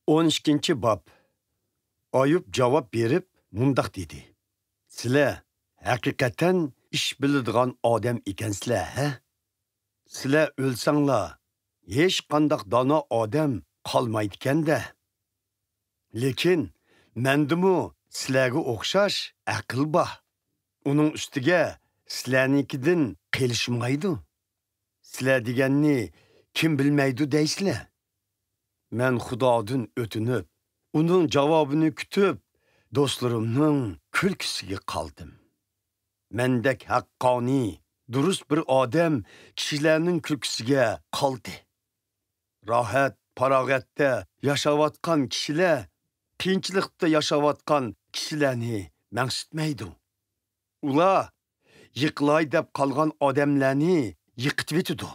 12 bab. Ayub cevap berip mundaq dedi. Sizlar haqiqatan ish biladigan odam ekansizlar, ha? Sizlar o'lsanglar, hech qandaq dono odam qolmaydi-kanda. Lekin mendimi sizlarga o'xshash aql bor. Uning ustiga sizlarnikidan qilishmaydi. Sizlar deganni kim bilmaydi deysizlar. Men Xudodan o'tinib, uning javobini kutib, do'stlarimning kulkisiga qoldim. Mendek haqqoniy, durust bir odam kishilarning kulkisiga qoldi. Rohat, farog'atda yashayotgan kishilar, qiyinchilikda yashayotgan kishilarni mansitmaydi. Ular yiqilay deb qolgan odamlarni yiqitib etidi.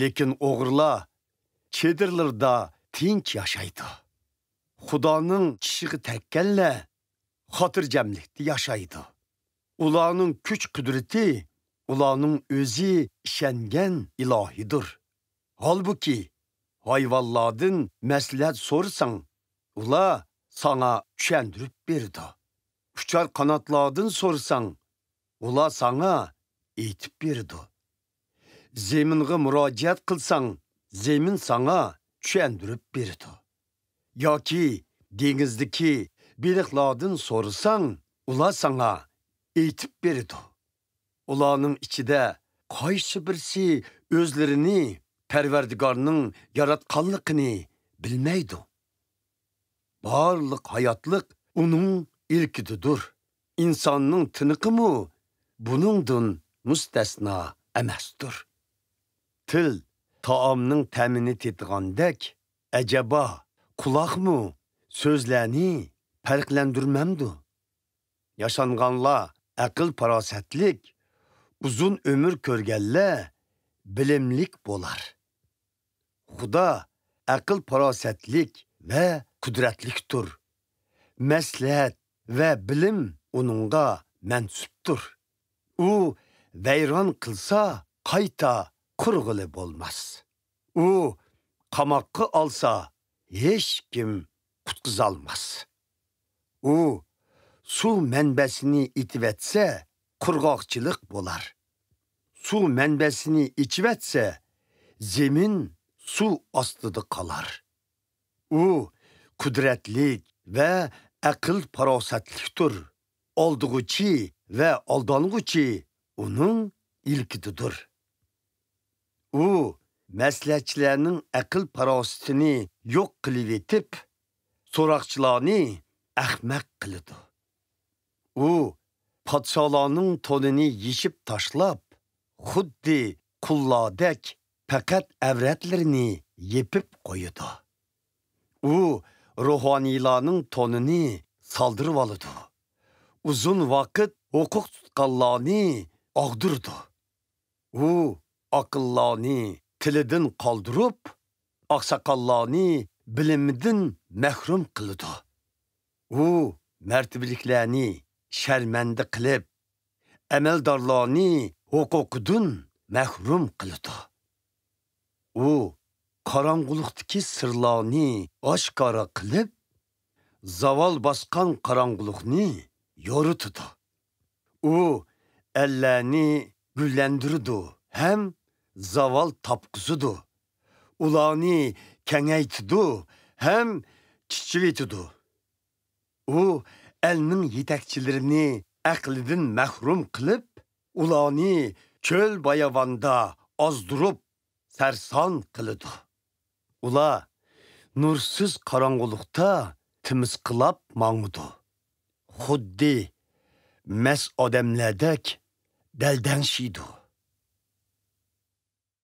Lekin o'g'rilar chedirlarda tinch yashaydi. Xudoning kishiga tekkanlar xotirjamlikda yashaydi. Ularning kuch-qudrati, ularning o'zi ishongan ilohidir. Halbuki hayvonlardan maslahat so'rasang, ular sana tushuntirib berdi. Uchar qanotlardan so'rasang, ular sana aytib berdi. Zeminga murojaat qilsang, zemin sana tushuntirib berdi. Yoki dengizdagi baliqlardan so'rasang, ular sana aytib berdi. Ularning ichida qaysi birisi o'zlarini Parvardigorning yaratganligini bilmaydi. Barliq hayotlik uning ilkididir. İnsanning tiniqimi buningdan mustasno emasdir. Til taomning ta'mini tetigandek, ajaba quloqmi so'zlarni farqlandirmamdi. Yaşanganlar aql farosatlik, uzun ömür ko'rganlar bilimlik bo'lar. Xudo aql farosatlik va qudratlikdir. Maslahat va bilim uningga mansubdir. U vayron qilsa qayta qurg'ili bo'lmas. U qamoqqa olsa hech kim qutqizolmas. U suv manbasini itivetse qurg'oqchilik bo'lar. Suv manbasini ichivetse zemin suv ostida qolar. U qudratlik va aql farosatlikdir. Oldig'uchi va aldong'uchi uning ilkididir. U maslahatchilarning aql farosatini yo'q qilib etib, so'roqchilarni ahmaq qiladi. U podsholarning to'nini yeshib tashlab, xuddi qullardek faqat avratlarini yepib qo'yadi. U ruhoniylarning to'nini soldirib oladi. Uzun vaqt huquq tutganlarni og'dirdi. U aqllarni tilidan qoldirib, oqsoqollarni bilimidan mahrum qiladi. U martabaliklarni sharmanda qilib, amaldorlarni huquqidan mahrum qiladi. U qorong'ulikdagi sirlarni oshkora qilib, zavol bosgan qorong'ulikni yoritadi. U ellarni gullandirdi ham zavol topqizadi. Ularni kengaytidi ham kichivitidi. U elning yetakchilarini aqlidan mahrum qilib, ularni cho'l bayovonda ozdirib, sarson qiladi. Ular nursiz qorong'ulikda timisqilab mang'idi. Xuddi mas odamlardek daldanshiydi.